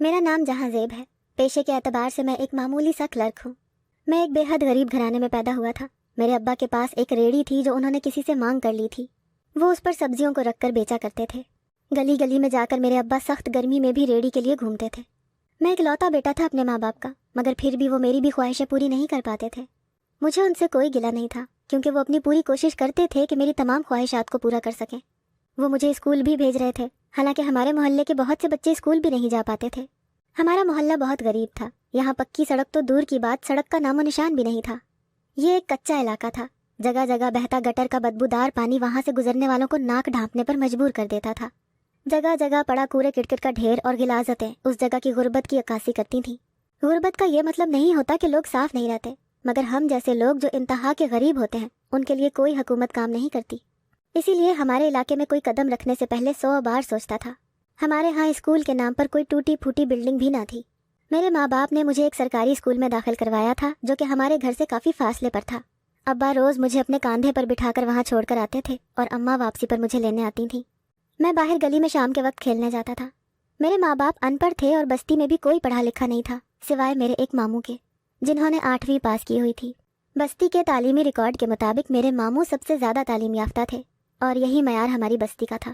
میرا نام جہاں زیب ہے۔ پیشے کے اعتبار سے میں ایک معمولی سا کلرک ہوں۔ میں ایک بے حد غریب گھرانے میں پیدا ہوا تھا۔ میرے ابا کے پاس ایک ریڑھی تھی جو انہوں نے کسی سے مانگ کر لی تھی۔ وہ اس پر سبزیوں کو رکھ کر بیچا کرتے تھے۔ گلی گلی میں جا کر میرے ابا سخت گرمی میں بھی ریڑھی کے لیے گھومتے تھے۔ میں اکلوتا بیٹا تھا اپنے ماں باپ کا، مگر پھر بھی وہ میری بھی خواہشیں پوری نہیں کر پاتے تھے۔ مجھے ان سے کوئی گلہ نہیں تھا، کیونکہ وہ اپنی پوری کوشش کرتے تھے کہ میری تمام خواہشات کو پورا کر سکیں۔ وہ مجھے اسکول بھی بھیج رہے تھے، حالانکہ ہمارے محلے کے بہت سے بچے اسکول بھی نہیں جا پاتے تھے۔ ہمارا محلہ بہت غریب تھا، یہاں پکی سڑک تو دور کی بات، سڑک کا نام و نشان بھی نہیں تھا۔ یہ ایک کچا علاقہ تھا۔ جگہ جگہ بہتا گٹر کا بدبودار پانی وہاں سے گزرنے والوں کو ناک ڈھانپنے پر مجبور کر دیتا تھا۔ جگہ جگہ پڑا کوڑے کرکٹ کا ڈھیر اور غلاظتیں اس جگہ کی غربت کی عکاسی کرتی تھیں۔ غربت کا یہ مطلب نہیں ہوتا کہ لوگ صاف نہیں رہتے، مگر ہم جیسے لوگ جو انتہا کے غریب ہوتے ہیں ان کے لیے کوئی حکومت کام نہیں کرتی۔ اسی لیے ہمارے علاقے میں کوئی قدم رکھنے سے پہلے 100 بار سوچتا تھا۔ ہمارے ہاں اسکول کے نام پر کوئی ٹوٹی پھوٹی بلڈنگ بھی نہ تھی۔ میرے ماں باپ نے مجھے ایک سرکاری اسکول میں داخل کروایا تھا جو کہ ہمارے گھر سے کافی فاصلے پر تھا۔ ابا روز مجھے اپنے کاندھے پر بٹھا کر وہاں چھوڑ کر آتے تھے اور اماں واپسی پر مجھے لینے آتی تھیں۔ میں باہر گلی میں شام کے وقت کھیلنے جاتا تھا۔ میرے ماں باپ ان پڑھ تھے اور بستی میں بھی کوئی پڑھا لکھا نہیں تھا سوائے میرے ایک ماموں کے، جنہوں نے 8ویں پاس کی ہوئی تھی۔ بستی کے تعلیمی ریکارڈ کے مطابق میرے ماموں سب سے زیادہ تعلیم یافتہ تھے اور یہی معیار ہماری بستی کا تھا۔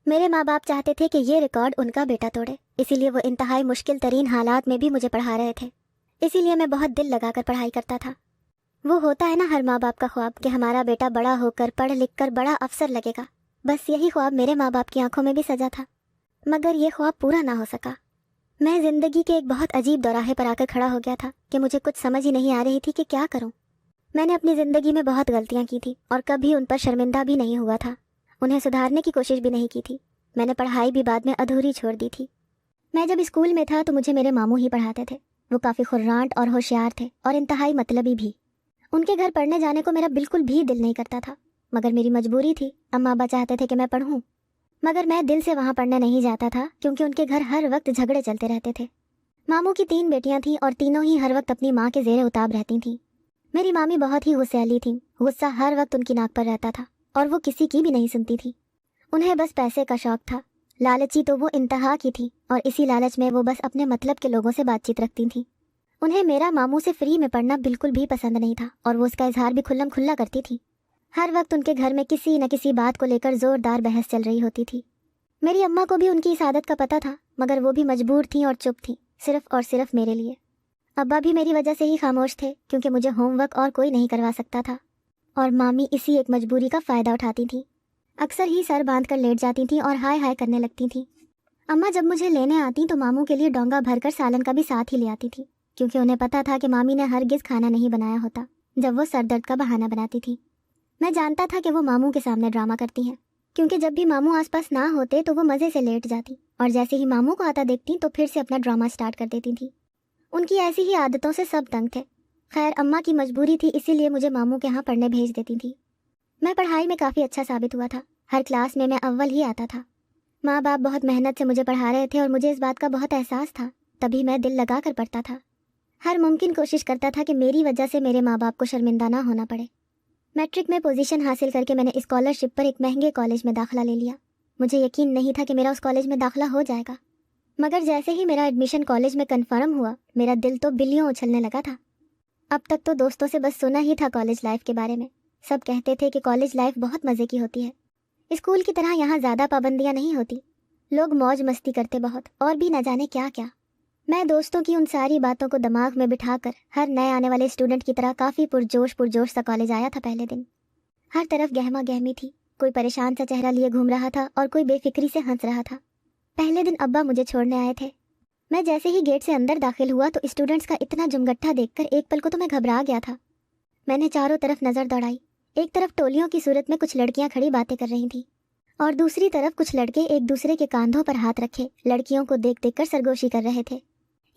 میرے ماں باپ چاہتے تھے کہ یہ ریکارڈ ان کا بیٹا توڑے، اسی لیے وہ انتہائی مشکل ترین حالات میں بھی مجھے پڑھا رہے تھے۔ اسی لیے میں بہت دل لگا کر پڑھائی کرتا تھا۔ وہ ہوتا ہے نا ہر ماں باپ کا خواب کہ ہمارا بیٹا بڑا ہو کر پڑھ لکھ کر بڑا افسر لگے گا۔ بس یہی خواب میرے ماں باپ کی آنکھوں میں بھی سجا تھا، مگر یہ خواب پورا نہ ہو سکا۔ میں زندگی کے ایک بہت عجیب دوراہے پر آ کر کھڑا ہو گیا تھا کہ مجھے کچھ سمجھ ہی نہیں آ رہی تھی کہ کیا کروں۔ میں نے اپنی زندگی میں بہت غلطیاں کی تھی اور کبھی ان پر شرمندہ بھی نہیں ہوا تھا، انہیں سدھارنے کی کوشش بھی نہیں کی تھی۔ میں نے پڑھائی بھی بعد میں ادھوری چھوڑ دی تھی۔ میں جب اسکول میں تھا تو مجھے میرے ماموں ہی پڑھاتے تھے۔ وہ کافی خرانٹ اور ہوشیار تھے اور انتہائی مطلبی بھی۔ ان کے گھر پڑھنے جانے کو میرا بالکل بھی دل نہیں کرتا تھا، مگر میری مجبوری تھی۔ اماں ابا چاہتے تھے کہ میں پڑھوں، مگر میں دل سے وہاں پڑھنے نہیں جاتا تھا کیونکہ ان کے گھر ہر وقت جھگڑے چلتے رہتے تھے۔ ماموں کی 3 بیٹیاں تھیں اور تینوں ہی ہر وقت اپنی ماں کے زیر اتاب رہتی تھیں۔ میری مامی بہت ہی غصے والی تھیں، غصہ ہر وقت ان کی ناک پر رہتا تھا اور وہ کسی کی بھی نہیں سنتی تھی۔ انہیں بس پیسے کا شوق تھا، لالچی تو وہ انتہا کی تھی اور اسی لالچ میں وہ بس اپنے مطلب کے لوگوں سے بات چیت رکھتی تھیں۔ انہیں میرا ماموں سے فری میں پڑھنا بالکل بھی پسند نہیں تھا اور وہ اس کا اظہار بھی کھلم کھلا کرتی تھی۔ ہر وقت ان کے گھر میں کسی نہ کسی بات کو لے کر زوردار بحث چل رہی ہوتی تھی۔ میری اماں کو بھی ان کی اس عادت کا پتہ تھا، مگر وہ بھی مجبور تھیں اور چپ تھیں، صرف اور صرف میرے لیے۔ ابا بھی میری وجہ سے ہی خاموش تھے کیونکہ مجھے ہوم ورک اور کوئی نہیں کروا سکتا تھا، اور مامی اسی ایک مجبوری کا فائدہ اٹھاتی تھیں۔ اکثر ہی سر باندھ کر لیٹ جاتی تھیں اور ہائے ہائے کرنے لگتی تھیں۔ اماں جب مجھے لینے آتی تو ماموں کے لیے ڈونگا بھر کر سالن کا بھی ساتھ ہی لے آتی تھی، کیونکہ انہیں پتا تھا کہ مامی نے ہرگز کھانا نہیں بنایا ہوتا جب وہ سر درد کا بہانہ بناتی تھی۔ میں جانتا تھا کہ وہ ماموں کے سامنے ڈرامہ کرتی ہیں، کیونکہ جب بھی ماموں آس پاس نہ ہوتے تو وہ مزے سے لیٹ جاتی اور جیسے ہی ماموں کو آتا دیکھتی تو پھر سے اپنا ڈرامہ سٹارٹ کر دیتی تھی۔ ان کی ایسی ہی عادتوں سے سب تنگ تھے۔ خیر اماں کی مجبوری تھی، اسی لیے مجھے ماموں کے ہاں پڑھنے بھیج دیتی تھی۔ میں پڑھائی میں کافی اچھا ثابت ہوا تھا، ہر کلاس میں اول ہی آتا تھا۔ ماں باپ بہت محنت سے مجھے پڑھا رہے تھے اور مجھے اس بات کا بہت احساس تھا، تبھی میں دل لگا کر پڑھتا تھا۔ ہر ممکن کوشش کرتا تھا کہ میری وجہ سے میرے ماں باپ کو شرمندہ نہ ہونا پڑے۔ میٹرک میں پوزیشن حاصل کر کے میں نے اسکالرشپ پر ایک مہنگے کالج میں داخلہ لے لیا۔ مجھے یقین نہیں تھا کہ میرا اس کالج میں داخلہ ہو جائے گا، مگر جیسے ہی میرا ایڈمیشن کالج میں کنفرم ہوا میرا دل تو بلیوں اچھلنے لگا تھا۔ اب تک تو دوستوں سے بس سنا ہی تھا کالج لائف کے بارے میں، سب کہتے تھے کہ کالج لائف بہت مزے کی ہوتی ہے، اسکول کی طرح یہاں زیادہ پابندیاں نہیں ہوتی، لوگ موج مستی کرتے بہت اور بھی نہ جانے کیا کیا۔ میں دوستوں کی ان ساری باتوں کو دماغ میں بٹھا کر ہر نئے آنے والے اسٹوڈنٹ کی طرح کافی پرجوش سا کالج آیا تھا۔ پہلے دن ہر طرف گہما گہمی تھی، کوئی پریشان سا چہرہ لیے گھوم رہا تھا اور کوئی بے فکری سے ہنس رہا تھا۔ پہلے دن ابا مجھے چھوڑنے آئے تھے۔ میں جیسے ہی گیٹ سے اندر داخل ہوا تو اسٹوڈنٹس کا اتنا جمگٹھا دیکھ کر ایک پل کو تو میں گھبرا گیا تھا۔ میں نے چاروں طرف نظر دوڑائی، ایک طرف ٹولیوں کی صورت میں کچھ لڑکیاں کھڑی باتیں کر رہی تھیں اور دوسری طرف کچھ لڑکے ایک دوسرے کے کاندھوں پر ہاتھ رکھے لڑکیوں کو دیکھ دیکھ کر سرگوشی کر رہے تھے۔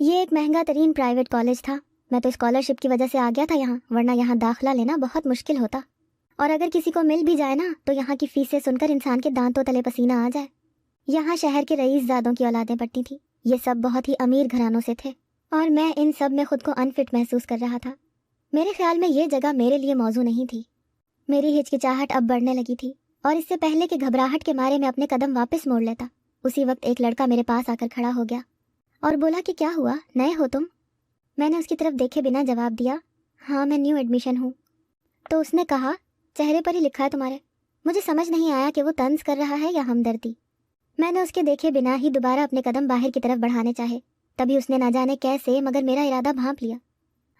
یہ ایک مہنگا ترین پرائیویٹ کالج تھا، میں تو اسکالرشپ کی وجہ سے آ گیا تھا یہاں، ورنہ یہاں داخلہ لینا بہت مشکل ہوتا، اور اگر کسی کو مل بھی جائے نا تو یہاں کی فیسیں سن کر انسان کے دانتوں تلے پسینہ آ جائے۔ یہاں شہر کے رئیس زادوں کی اولادیں پڑتی تھیں، یہ سب بہت ہی امیر گھرانوں سے تھے اور میں ان سب میں خود کو انفٹ محسوس کر رہا تھا۔ میرے خیال میں یہ جگہ میرے لیے موزوں نہیں تھی۔ میری ہچکچاہٹ اب بڑھنے لگی تھی اور اس سے پہلے کہ گھبراہٹ کے مارے میں اپنے قدم واپس موڑ لیتا، اسی وقت ایک لڑکا میرے پاس آ کر کھڑا ہو گیا اور بولا کہ کیا ہوا، نئے ہو تم؟ میں نے اس کی طرف دیکھے بنا جواب دیا، ہاں میں نیو ایڈمیشن ہوں۔ تو اس نے کہا، چہرے پر ہی لکھا ہے تمہارے۔ مجھے سمجھ نہیں آیا کہ وہ طنز کر رہا ہے یا ہمدردی۔ میں نے اس کے دیکھے بنا ہی دوبارہ اپنے قدم باہر کی طرف بڑھانے چاہے، تبھی اس نے نہ جانے کیسے مگر میرا ارادہ بھانپ لیا،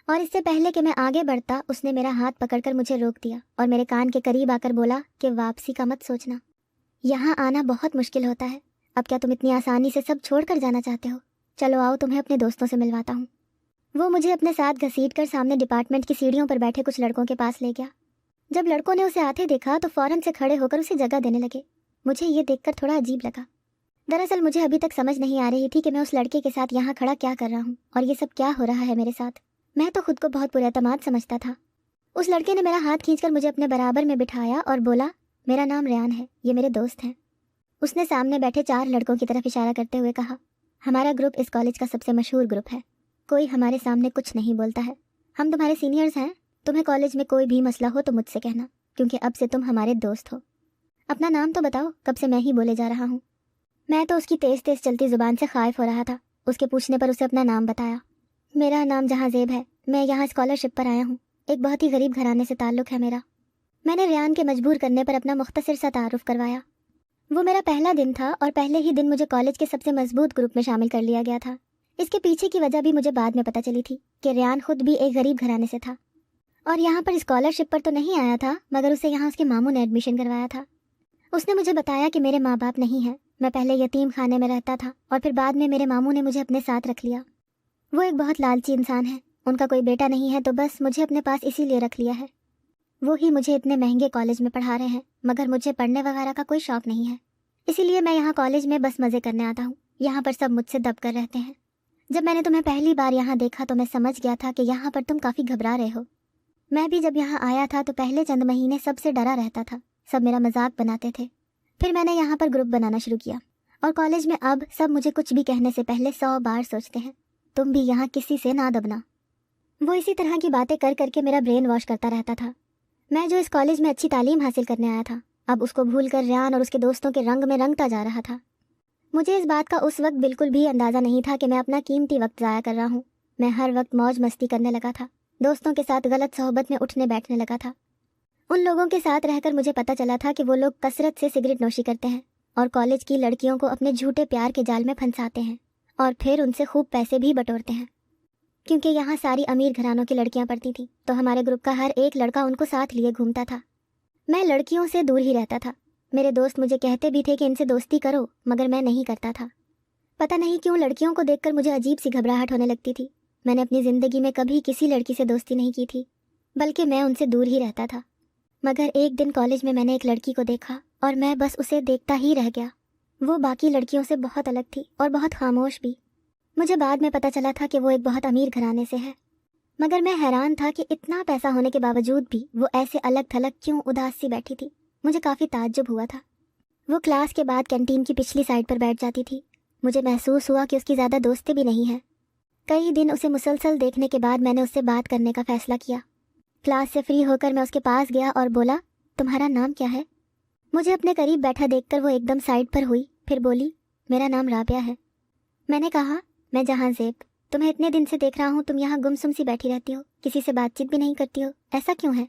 اور اس سے پہلے کہ میں آگے بڑھتا اس نے میرا ہاتھ پکڑ کر مجھے روک دیا اور میرے کان کے قریب آ کر بولا کہ واپسی کا مت سوچنا، یہاں آنا بہت مشکل ہوتا ہے۔ اب کیا تم اتنی آسانی سے سب چھوڑ کر جانا چاہتے ہو؟ چلو آؤ تمہیں اپنے دوستوں سے ملواتا ہوں۔ وہ مجھے اپنے ساتھ گھسیٹ کر سامنے ڈپارٹمنٹ کی سیڑھیوں پر بیٹھے کچھ لڑکوں کے پاس لے گیا۔ جب لڑکوں نے اسے آتے دیکھا تو فوراً سے کھڑے ہو کر اسے جگہ دینے لگے۔ مجھے یہ دیکھ کر تھوڑا عجیب لگا۔ دراصل مجھے ابھی تک سمجھ نہیں آ رہی تھی کہ میں اس لڑکے کے ساتھ یہاں کھڑا کیا کر رہا ہوں اور یہ سب کیا ہو رہا ہے میرے ساتھ۔ میں تو خود کو بہت پر اعتماد سمجھتا تھا۔ اس لڑکے نے میرا ہاتھ کھینچ کر مجھے اپنے برابر میں بٹھایا اور بولا، میرا نام ریان ہے، یہ میرے دوست ہیں۔ اس نے سامنے بیٹھے 4 لڑکوں کی طرف اشارہ کرتے ہوئے کہا، ہمارا گروپ اس کالج کا سب سے مشہور گروپ ہے، کوئی ہمارے سامنے کچھ نہیں بولتا ہے، ہم تمہارے سینئرز ہیں، تمہیں کالج میں کوئی بھی مسئلہ ہو تو مجھ سے کہنا، کیونکہ اب سے تم ہمارے دوست ہو۔ اپنا نام تو بتاؤ، کب سے میں ہی بولے جا رہا ہوں۔ میں تو اس کی تیز تیز چلتی زبان سے خائف ہو رہا تھا۔ اس کے پوچھنے پر اسے اپنا نام بتایا۔ میرا نام جہاں زیب ہے، میں یہاں اسکالرشپ پر آیا ہوں، ایک بہت ہی غریب گھرانے سے تعلق ہے میرا۔ میں نے ریان کے مجبور کرنے پر اپنا مختصر سا تعارف کروایا۔ وہ میرا پہلا دن تھا اور پہلے ہی دن مجھے کالج کے سب سے مضبوط گروپ میں شامل کر لیا گیا تھا۔ اس کے پیچھے کی وجہ بھی مجھے بعد میں پتہ چلی تھی کہ ریان خود بھی ایک غریب گھرانے سے تھا اور یہاں پر اسکالرشپ پر تو نہیں آیا تھا، مگر اسے یہاں اس کے ماموں نے ایڈمیشن کروایا تھا۔ اس نے مجھے بتایا کہ میرے ماں باپ نہیں ہیں، میں پہلے یتیم خانے میں رہتا تھا اور پھر بعد میں میرے ماموں نے مجھے اپنے ساتھ رکھ لیا۔ وہ ایک بہت لالچی انسان ہے، ان کا کوئی بیٹا نہیں ہے تو بس مجھے اپنے پاس اسی لیے رکھ لیا ہے۔ وہ ہی مجھے اتنے مہنگے کالج میں پڑھا رہے ہیں، مگر مجھے پڑھنے وغیرہ کا کوئی شوق نہیں ہے، اسی لیے میں یہاں کالج میں بس مزے کرنے آتا ہوں۔ یہاں پر سب مجھ سے دب کر رہتے ہیں۔ جب میں نے تمہیں پہلی بار یہاں دیکھا تو میں سمجھ گیا تھا کہ یہاں پر تم کافی گھبرا رہے ہو۔ میں بھی جب یہاں آیا تھا تو پہلے چند مہینے سب سے ڈرا رہتا تھا، سب میرا مذاق بناتے تھے۔ پھر میں نے یہاں پر گروپ بنانا شروع کیا اور کالج میں اب سب مجھے کچھ بھی کہنے سے پہلے 100 بار سوچتے ہیں۔ تم بھی یہاں کسی سے نہ دبنا۔ وہ اسی طرح کی باتیں کر کر کے میرا برین واش کرتا رہتا تھا۔ میں جو اس کالج میں اچھی تعلیم حاصل کرنے آیا تھا، اب اس کو بھول کر ریان اور اس کے دوستوں کے رنگ میں رنگتا جا رہا تھا۔ مجھے اس بات کا اس وقت بالکل بھی اندازہ نہیں تھا کہ میں اپنا قیمتی وقت ضائع کر رہا ہوں۔ میں ہر وقت موج مستی کرنے لگا تھا، دوستوں کے ساتھ غلط صحبت میں اٹھنے بیٹھنے لگا تھا۔ ان لوگوں کے ساتھ رہ کر مجھے پتہ چلا تھا کہ وہ لوگ کثرت سے سگریٹ نوشی کرتے ہیں اور کالج کی لڑکیوں کو اپنے جھوٹے پیار کے جال میں پھنساتے ہیں اور پھر ان سے خوب پیسے بھی بٹورتے ہیں۔ کیونکہ یہاں ساری امیر گھرانوں کی لڑکیاں پڑھتی تھیں تو ہمارے گروپ کا ہر ایک لڑکا ان کو ساتھ لیے گھومتا تھا۔ میں لڑکیوں سے دور ہی رہتا تھا۔ میرے دوست مجھے کہتے بھی تھے کہ ان سے دوستی کرو، مگر میں نہیں کرتا تھا۔ پتہ نہیں کیوں لڑکیوں کو دیکھ کر مجھے عجیب سی گھبراہٹ ہونے لگتی تھی۔ میں نے اپنی زندگی میں کبھی کسی لڑکی سے دوستی نہیں کی تھی، بلکہ میں ان سے دور ہی رہتا تھا۔ مگر ایک دن کالج میں نے ایک لڑکی کو دیکھا اور میں بس اسے دیکھتا ہی رہ گیا۔ وہ باقی لڑکیوں سے بہت الگ تھی اور بہت خاموش بھی۔ مجھے بعد میں پتہ چلا تھا کہ وہ ایک بہت امیر گھرانے سے ہے، مگر میں حیران تھا کہ اتنا پیسہ ہونے کے باوجود بھی وہ ایسے الگ تھلگ کیوں اداس سی بیٹھی تھی۔ مجھے کافی تعجب ہوا تھا۔ وہ کلاس کے بعد کینٹین کی پچھلی سائڈ پر بیٹھ جاتی تھی۔ مجھے محسوس ہوا کہ اس کی زیادہ دوستی بھی نہیں ہے۔ کئی دن اسے مسلسل دیکھنے کے بعد میں نے اس سے بات کرنے کا فیصلہ کیا۔ کلاس سے فری ہو کر میں اس کے پاس گیا اور بولا، تمہارا نام کیا ہے؟ مجھے اپنے قریب بیٹھا دیکھ کر وہ ایک دم سائڈ پر ہوئی، پھر بولی، میرا نام رابعہ ہے۔ میں نے کہا، میں جہاں زیب، تمہیں اتنے دن سے دیکھ رہا ہوں، تم یہاں گمسم سی بیٹھی رہتی ہو، کسی سے بات چیت بھی نہیں کرتی ہو، ایسا کیوں ہے؟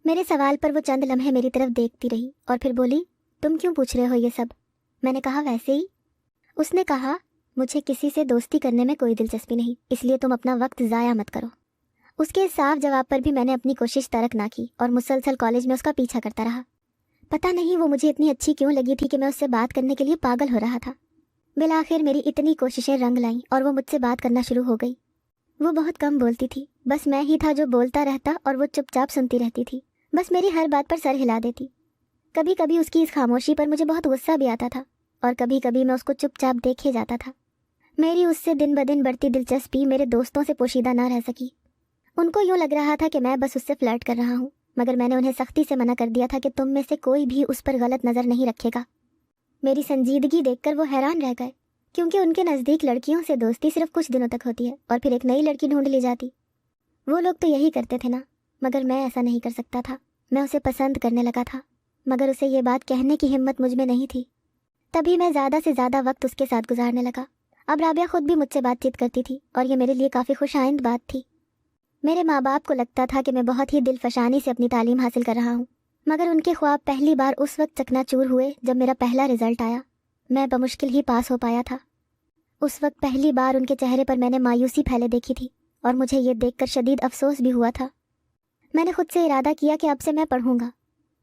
میرے سوال پر وہ چند لمحے میری طرف دیکھتی رہی اور پھر بولی، تم کیوں پوچھ رہے ہو یہ سب؟ میں نے کہا، ویسے ہی۔ اس نے کہا، مجھے کسی سے دوستی کرنے میں کوئی دلچسپی نہیں، اس لیے تم اپنا وقت ضائع مت کرو۔ اس کے صاف جواب پر بھی میں نے اپنی کوشش ترک نہ کی اور مسلسل کالج میں اس کا پیچھا کرتا رہا۔ پتہ نہیں وہ مجھے اتنی اچھی کیوں لگی تھی کہ میں اس سے بات کرنے کے لیے پاگل ہو رہا تھا۔ بالآخر میری اتنی کوششیں رنگ لائیں اور وہ مجھ سے بات کرنا شروع ہو گئی۔ وہ بہت کم بولتی تھی، بس میں ہی تھا جو بولتا رہتا اور وہ چپ چاپ سنتی رہتی تھی، بس میری ہر بات پر سر ہلا دیتی۔ کبھی کبھی اس کی اس خاموشی پر مجھے بہت غصہ بھی آتا تھا اور کبھی کبھی میں اس کو چپ چاپ دیکھے جاتا تھا۔ میری اس سے دن بدن بڑھتی دلچسپی میرے دوستوں سے پوشیدہ نہ رہ سکی۔ ان کو یوں لگ رہا تھا کہ میں بس اس سے فلرٹ کر رہا ہوں، مگر میں نے انہیں سختی سے منع کر دیا تھا کہ تم میں سے کوئی بھی اس پر غلط نظر نہیں رکھے گا۔ میری سنجیدگی دیکھ کر وہ حیران رہ گئے، کیونکہ ان کے نزدیک لڑکیوں سے دوستی صرف کچھ دنوں تک ہوتی ہے اور پھر ایک نئی لڑکی ڈھونڈ لی جاتی۔ وہ لوگ تو یہی کرتے تھے نا، مگر میں ایسا نہیں کر سکتا تھا۔ میں اسے پسند کرنے لگا تھا، مگر اسے یہ بات کہنے کی ہمت مجھ میں نہیں تھی۔ تبھی میں زیادہ سے زیادہ وقت اس کے ساتھ گزارنے لگا اب رابعہ خود بھی مجھ سے بات چیت کرتی تھی اور یہ میرے لیے کافی خوش آئند بات تھی۔ میرے ماں باپ کو لگتا تھا کہ میں بہت ہی دل فشانی سے اپنی تعلیم حاصل کر رہا ہوں، مگر ان کے خواب پہلی بار اس وقت چکنا چور ہوئے جب میرا پہلا رزلٹ آیا۔ میں بمشکل ہی پاس ہو پایا تھا۔ اس وقت پہلی بار ان کے چہرے پر میں نے مایوسی پھیلے دیکھی تھی اور مجھے یہ دیکھ کر شدید افسوس بھی ہوا تھا۔ میں نے خود سے ارادہ کیا کہ اب سے میں پڑھوں گا،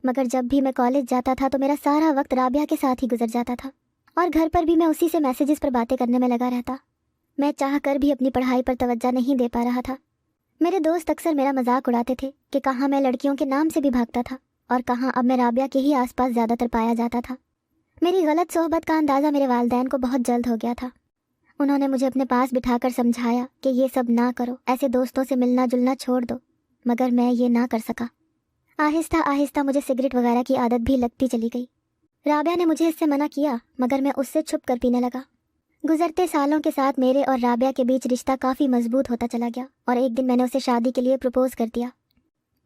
مگر جب بھی میں کالج جاتا تھا تو میرا سارا وقت رابعہ کے ساتھ ہی گزر جاتا تھا اور گھر پر بھی میں اسی سے میسیجز پر باتیں کرنے میں لگا رہتا۔ میں چاہ کر بھی اپنی پڑھائی پر توجہ نہیں دے پا رہا تھا۔ میرے دوست اکثر میرا مذاق اڑاتے تھے کہ کہاں میں لڑکیوں کے نام سے بھی بھاگتا تھا اور کہاں اب میں رابعہ کے ہی آس پاس زیادہ تر پایا جاتا تھا۔ میری غلط صحبت کا اندازہ میرے والدین کو بہت جلد ہو گیا تھا۔ انہوں نے مجھے اپنے پاس بٹھا کر سمجھایا کہ یہ سب نہ کرو، ایسے دوستوں سے ملنا جلنا چھوڑ دو، مگر میں یہ نہ کر سکا۔ آہستہ آہستہ مجھے سگریٹ وغیرہ کی عادت بھی لگتی چلی گئی۔ رابعہ نے مجھے اس سے منع کیا مگر میں اس سے چھپ کر پینے لگا۔ گزرتے سالوں کے ساتھ میرے اور رابعہ کے بیچ رشتہ کافی مضبوط ہوتا چلا گیا اور ایک دن میں نے اسے شادی کے لیے پروپوز کر دیا۔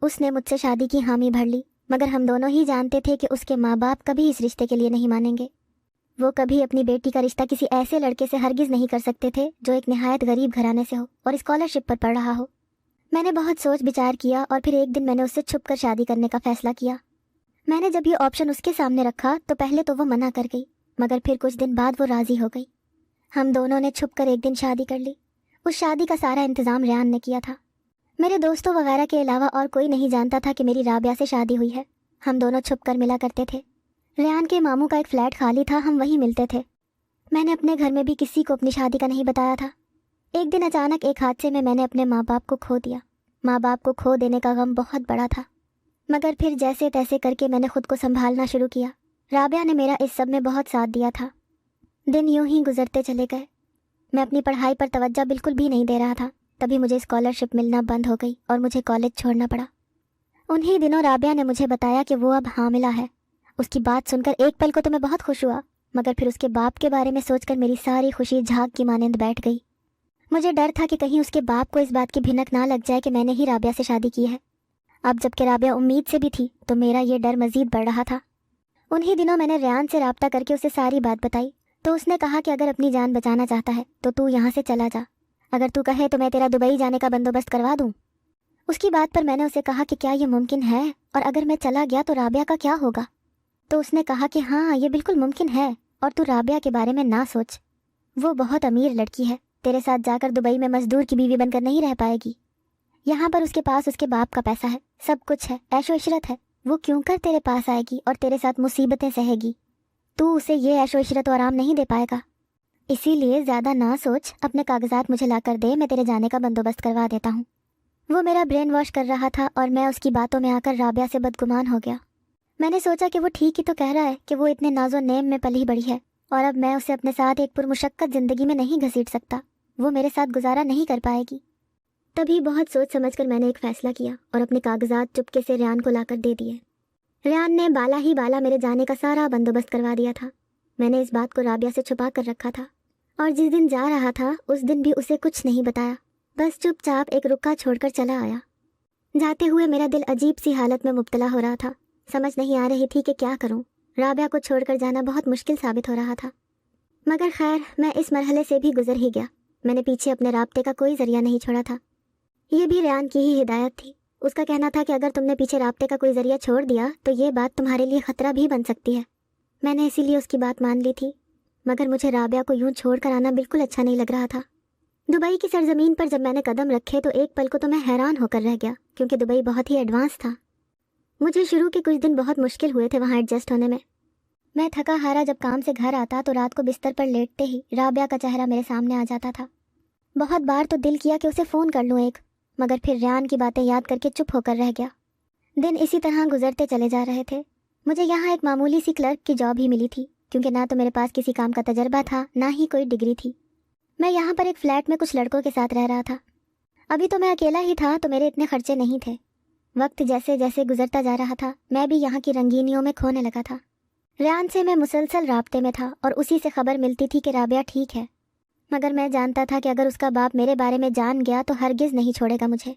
اس نے مجھ سے شادی کی حامی بھر لی، مگر ہم دونوں ہی جانتے تھے کہ اس کے ماں باپ کبھی اس رشتے کے لیے نہیں مانیں گے۔ وہ کبھی اپنی بیٹی کا رشتہ کسی ایسے لڑکے سے ہرگز نہیں کر سکتے تھے جو ایک نہایت غریب گھرانے سے ہو اور اسکالرشپ پر پڑھ رہا ہو۔ میں نے بہت سوچ بچار کیا اور پھر ایک دن میں نے اس سے چھپ کر شادی کرنے کا فیصلہ کیا۔ میں نے جب یہ آپشن اس کے سامنے رکھا تو پہلے تو وہ منع کر گئی، مگر پھر کچھ دن بعد وہ راضی ہو گئی۔ ہم دونوں نے چھپ کر ایک دن شادی کر لی۔ اس شادی کا سارا انتظام ریان نے کیا تھا۔ میرے دوستوں وغیرہ کے علاوہ اور کوئی نہیں جانتا تھا کہ میری رابعہ سے شادی ہوئی ہے۔ ہم دونوں چھپ کر ملا کرتے تھے۔ ریان کے ماموں کا ایک فلیٹ خالی تھا، ہم وہیں ملتے تھے۔ میں نے اپنے گھر میں بھی کسی کو اپنی شادی کا نہیں بتایا تھا۔ ایک دن اچانک ایک حادثے میں نے اپنے ماں باپ کو کھو دیا۔ ماں باپ کو کھو دینے کا غم بہت بڑا تھا، مگر پھر جیسے تیسے کر کے میں نے خود کو سنبھالنا شروع کیا۔ رابعہ نے میرا اس سب میں بہت ساتھ دیا تھا۔ دن یوں ہی گزرتے چلے گئے۔ میں اپنی پڑھائی پر توجہ بالکل بھی نہیں دے رہا تھا۔ تبھی مجھے اسکالرشپ ملنا بند ہو گئی اور مجھے کالج چھوڑنا پڑا۔ انہی دنوں رابعہ نے مجھے بتایا کہ وہ اب حاملہ ہے۔ اس کی بات سن کر ایک پل کو تو میں بہت خوش ہوا، مگر پھر اس کے باپ کے بارے میں سوچ کر میری ساری خوشی جھاگ کی مانند بیٹھ گئی۔ مجھے ڈر تھا کہ کہیں اس کے باپ کو اس بات کی بھنک نہ لگ جائے کہ میں نے ہی رابعہ سے شادی کی ہے۔ اب جب کہ رابعہ امید سے بھی تھی تو میرا یہ ڈر مزید بڑھ رہا تھا۔ انہی دنوں میں نے ریان سے رابطہ کر کے اسے ساری بات بتائی تو اس نے کہا کہ اگر اپنی جان بچانا چاہتا ہے تو تو یہاں سے چلا جا، اگر تو کہے تو میں تیرا دبئی جانے کا بندوبست کروا دوں۔ اس کی بات پر میں نے اسے کہا کہ کیا یہ ممکن ہے، اور اگر میں چلا گیا تو رابعہ کا کیا ہوگا؟ تو اس نے کہا کہ ہاں یہ بالکل ممکن ہے، اور تو رابعہ کے بارے میں نہ سوچ، وہ بہت امیر لڑکی ہے، تیرے ساتھ جا کر دبئی میں مزدور کی بیوی بن کر نہیں رہ پائے گی۔ یہاں پر اس کے پاس اس کے باپ کا پیسہ ہے، سب کچھ ہے، عیش و عشرت ہے، وہ کیوں کر تیرے پاس آئے گی اور تیرے ساتھ مصیبتیں سہے گی؟ تو اسے یہ عیش و عشرت و آرام نہیں دے پائے گا، اسی لیے زیادہ نہ سوچ، اپنے کاغذات مجھے لا کر دے، میں تیرے جانے کا بندوبست کروا دیتا ہوں۔ وہ میرا برین واش کر رہا تھا اور میں اس کی باتوں میں آ کر رابعہ سے بدگمان ہو گیا۔ میں نے سوچا کہ وہ ٹھیک ہی تو کہہ رہا ہے کہ وہ اتنے ناز و نیم میں پلی بڑی ہے، اور اب میں اسے اپنے ساتھ ایک پرمشقت زندگی میں نہیں گھسیٹ سکتا، وہ میرے ساتھ گزارا نہیں کر پائے گی۔ تبھی بہت سوچ سمجھ کر میں نے ایک فیصلہ کیا اور اپنے کاغذات چپکے سے ریان کو لا کر دے دیے۔ ریان نے بالا ہی بالا میرے جانے کا سارا بندوبست کروا دیا تھا۔ میں نے اس بات کو رابعہ سے چھپا کر رکھا تھا، اور جس دن جا رہا تھا اس دن بھی اسے کچھ نہیں بتایا، بس چپ چاپ ایک رکا چھوڑ کر چلا آیا۔ جاتے ہوئے میرا دل عجیب سی حالت میں مبتلا ہو رہا تھا، سمجھ نہیں آ رہی تھی کہ کیا کروں۔ رابعہ کو چھوڑ کر جانا بہت مشکل ثابت ہو رہا تھا، مگر خیر میں اس مرحلے سے بھی گزر ہی گیا۔ میں نے پیچھے اپنے رابطے کا کوئی ذریعہ نہیں چھوڑا تھا، یہ بھی ریان کی ہی ہدایت تھی۔ اس کا کہنا تھا کہ اگر تم نے پیچھے رابطے کا کوئی ذریعہ چھوڑ دیا تو یہ بات تمہارے لیے خطرہ بھی بن سکتی ہے۔ میں نے اسی لیے اس کی بات مان لی تھی، مگر مجھے رابعہ کو یوں چھوڑ کر آنا بالکل اچھا نہیں لگ رہا تھا۔ دبئی کی سرزمین پر جب میں نے قدم رکھے تو ایک پل کو تو میں حیران ہو کر رہ گیا، کیونکہ دبئی بہت ہی ایڈوانس تھا۔ مجھے شروع کے کچھ دن بہت مشکل ہوئے تھے وہاں ایڈجسٹ ہونے میں۔ میں تھکا ہارا جب کام سے گھر آتا تو رات کو بستر پر لیٹتے ہی رابعہ کا چہرہ میرے سامنے آ جاتا تھا۔ بہت بار تو دل کیا کہ اسے فون کر لوں ایک، مگر پھر ریان کی باتیں یاد کر کے چپ ہو کر رہ گیا۔ دن اسی طرح گزرتے چلے جا رہے تھے۔ مجھے یہاں ایک معمولی سی کلرک کی جاب ہی ملی تھی، کیونکہ نہ تو میرے پاس کسی کام کا تجربہ تھا نہ ہی کوئی ڈگری تھی۔ میں یہاں پر ایک فلیٹ میں کچھ لڑکوں کے ساتھ رہ رہا تھا۔ ابھی تو میں اکیلا ہی تھا تو میرے اتنے خرچے نہیں تھے۔ وقت جیسے جیسے گزرتا جا رہا تھا میں بھی یہاں کی رنگینیوں میں کھونے لگا تھا۔ ریان سے میں مسلسل رابطے میں تھا اور اسی سے خبر ملتی تھی کہ رابعہ ٹھیک ہے، مگر میں جانتا تھا کہ اگر اس کا باپ میرے بارے میں جان گیا تو ہرگز نہیں چھوڑے گا مجھے۔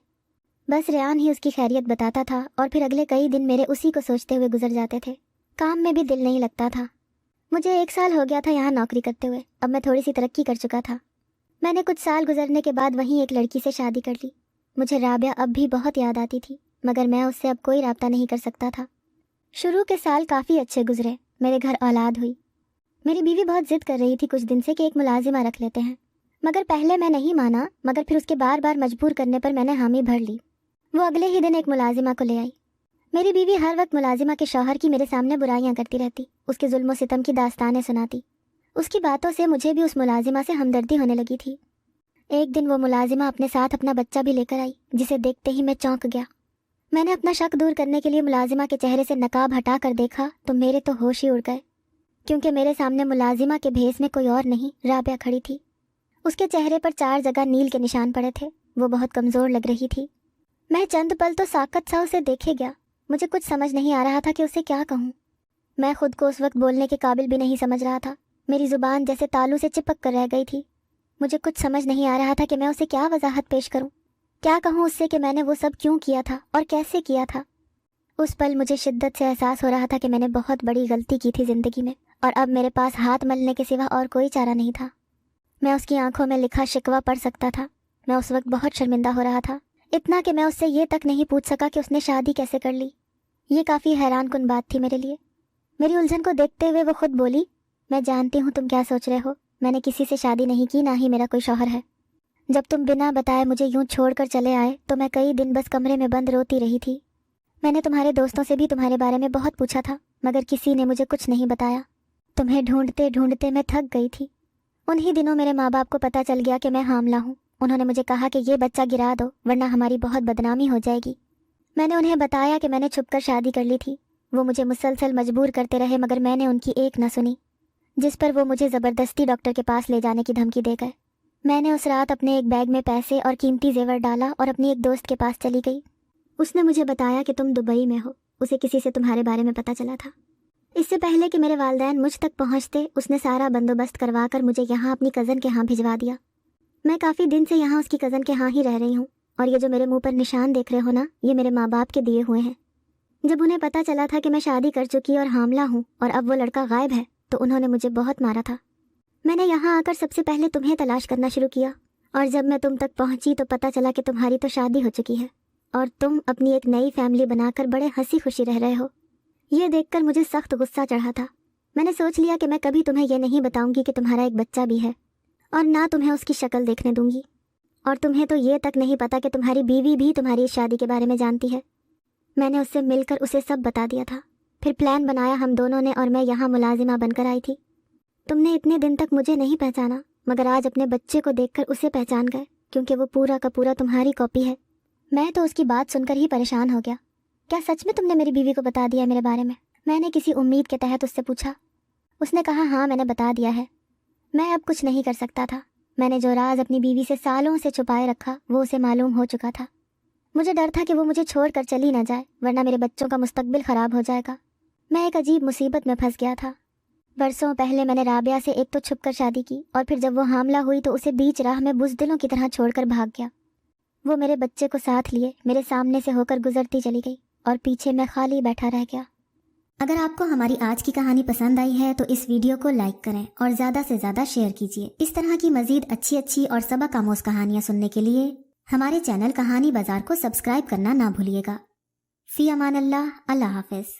بس ریان ہی اس کی خیریت بتاتا تھا اور پھر اگلے کئی دن میرے اسی کو سوچتے ہوئے گزر جاتے تھے۔ کام میں بھی دل نہیں لگتا تھا۔ مجھے 1 سال ہو گیا تھا یہاں نوکری کرتے ہوئے. اب میں تھوڑی سی ترقی کر چکا تھا. میں نے کچھ سال گزرنے کے بعد وہیں ایک لڑکی سے شادی کر لی. مجھے رابعہ اب بھی بہت یاد آتی تھی، مگر میں اس سے اب کوئی رابطہ نہیں کر سکتا تھا. شروع کے سال کافی اچھے گزرے. میرے گھر اولاد ہوئی. میری بیوی بہت ضد کر رہی تھی کچھ دن سے کہ ایک ملازمہ رکھ لیتے ہیں، مگر پہلے میں نہیں مانا، مگر پھر اس کے بار بار مجبور کرنے پر میں نے حامی بھر لی. وہ اگلے ہی دن ایک ملازمہ کو لے آئی. میری بیوی ہر وقت ملازمہ کے شوہر کی میرے سامنے برائیاں کرتی رہتی، اس کے ظلم و ستم کی داستانیں سناتی. اس کی باتوں سے مجھے بھی اس ملازمہ سے ہمدردی ہونے لگی تھی. ایک دن وہ ملازمہ اپنے ساتھ اپنا بچہ بھی لے کر آئی، جسے دیکھتے ہی میں چونک گیا. میں نے اپنا شک دور کرنے کے لیے ملازمہ کے چہرے سے نقاب ہٹا کر دیکھا تو میرے تو ہوش ہی اڑ گئے، کیونکہ میرے سامنے ملازمہ کے بھیس میں کوئی اور نہیں، رابعہ کھڑی تھی. اس کے چہرے پر 4 جگہ نیل کے نشان پڑے تھے. وہ بہت کمزور لگ رہی تھی. میں چند پل تو ساکت سا اسے دیکھے گیا. مجھے کچھ سمجھ نہیں آ رہا تھا کہ اسے کیا کہوں. میں خود کو اس وقت بولنے کے قابل بھی نہیں سمجھ رہا تھا. میری زبان جیسے تالو سے چپک کر رہ گئی تھی. مجھے کچھ سمجھ نہیں آ رہا تھا کہ میں اسے کیا وضاحت پیش کروں، کیا کہوں اس سے کہ میں نے وہ سب کیوں کیا تھا اور کیسے کیا تھا. اس پل مجھے شدت سے احساس ہو رہا تھا کہ میں نے بہت بڑی غلطی کی تھی زندگی میں، اور اب میرے پاس ہاتھ ملنے کے سوا اور کوئی چارہ نہیں تھا. میں اس کی آنکھوں میں لکھا شکوہ پڑھ سکتا تھا. میں اس وقت بہت شرمندہ ہو رہا تھا، اتنا کہ میں اس سے یہ تک نہیں پوچھ سکا کہ اس نے شادی کیسے کر لی. یہ کافی حیران کن بات تھی میرے لیے. میری الجھن کو دیکھتے ہوئے وہ خود بولی، میں جانتی ہوں تم کیا سوچ رہے ہو. میں نے کسی سے شادی نہیں کی، نہ ہی میرا کوئی شوہر ہے. جب تم بنا بتائے مجھے یوں چھوڑ کر چلے آئے تو میں کئی دن بس کمرے میں بند روتی رہی تھی. میں نے تمہارے دوستوں سے بھی تمہارے بارے میں بہت پوچھا تھا، مگر کسی نے مجھے کچھ نہیں بتایا. تمہیں ڈھونڈتے ڈھونڈتے میں تھک گئی تھی. انہی دنوں میرے ماں باپ کو پتہ چل گیا کہ میں حاملہ ہوں. انہوں نے مجھے کہا کہ یہ بچہ گرا دو ورنہ ہماری بہت بدنامی ہو جائے گی. میں نے انہیں بتایا کہ میں نے چھپ کر شادی کر لی تھی. وہ مجھے مسلسل مجبور کرتے رہے، مگر میں نے ان کی ایک نہ سنی، جس پر وہ مجھے زبردستی ڈاکٹر کے پاس لے جانے کی دھمکی دے گئے. میں نے اس رات اپنے ایک بیگ میں پیسے اور قیمتی زیور ڈالا اور اپنی ایک دوست کے پاس چلی گئی. اس نے مجھے بتایا کہ تم دبئی میں ہو. اسے کسی سے تمہارے بارے میں پتہ چلا تھا. اس سے پہلے کہ میرے والدین مجھ تک پہنچتے اس نے سارا بندوبست کروا کر مجھے یہاں اپنی کزن کے ہاں بھجوا دیا. میں کافی دن سے یہاں اس کی کزن کے ہاں ہی رہ رہی ہوں، اور یہ جو میرے منہ پر نشان دیکھ رہے ہو نا، یہ میرے ماں باپ کے دیے ہوئے ہیں. جب انہیں پتہ چلا تھا کہ میں شادی کر چکی اور حاملہ ہوں اور اب وہ لڑکا غائب ہے تو انہوں نے مجھے بہت مارا تھا. میں نے یہاں آ کر سب سے پہلے تمہیں تلاش کرنا شروع کیا، اور جب میں تم تک پہنچی تو پتہ چلا کہ تمہاری تو شادی ہو چکی ہے اور تم اپنی ایک نئی فیملی بنا کر بڑے ہنسی خوشی رہ رہے ہو. یہ دیکھ کر مجھے سخت غصہ چڑھا تھا. میں نے سوچ لیا کہ میں کبھی تمہیں یہ نہیں بتاؤں گی کہ تمہارا ایک بچہ بھی ہے، اور نہ تمہیں اس کی شکل دیکھنے دوں گی. اور تمہیں تو یہ تک نہیں پتا کہ تمہاری بیوی بھی تمہاری اس شادی کے بارے میں جانتی ہے. میں نے اس سے مل کر اسے سب بتا دیا تھا. پھر پلان بنایا ہم دونوں نے اور میں یہاں ملازمہ بن کر آئی تھی. تم نے اتنے دن تک مجھے نہیں پہچانا، مگر آج اپنے بچے کو دیکھ کر اسے پہچان گئے، کیونکہ وہ پورا کا پورا تمہاری کاپی ہے. میں تو اس کی بات سن کر ہی پریشان ہو گیا. کیا سچ میں تم نے میری بیوی کو بتا دیا میرے بارے میں نے کسی امید کے تحت اس سے پوچھا. اس نے کہا ہاں میں نے بتا دیا ہے. میں اب کچھ نہیں کر سکتا تھا. میں نے جو راز اپنی بیوی سے سالوں سے چھپائے رکھا وہ اسے معلوم ہو چکا تھا. مجھے ڈر تھا کہ وہ مجھے چھوڑ کر چلی نہ جائے، ورنہ میرے بچوں کا مستقبل خراب ہو جائے گا. میں ایک عجیب مصیبت میں پھنس گیا تھا. برسوں پہلے میں نے رابعہ سے ایک تو چھپ کر شادی کی، اور پھر جب وہ حاملہ ہوئی تو اسے بیچ راہ میں بزدلوں کی طرح چھوڑ کر بھاگ گیا. وہ میرے بچے کو ساتھ لیے میرے سامنے سے ہو کر گزرتی چلی گئی، اور پیچھے میں خالی بیٹھا رہ گیا. اگر آپ کو ہماری آج کی کہانی پسند آئی ہے تو اس ویڈیو کو لائک کریں اور زیادہ سے زیادہ شیئر کیجیے. اس طرح کی مزید اچھی اور سبق آموز کہانیاں سننے کے لیے ہمارے چینل کہانی بازار کو سبسکرائب کرنا نہ بھولیے گا. فی امان اللہ. اللہ حافظ.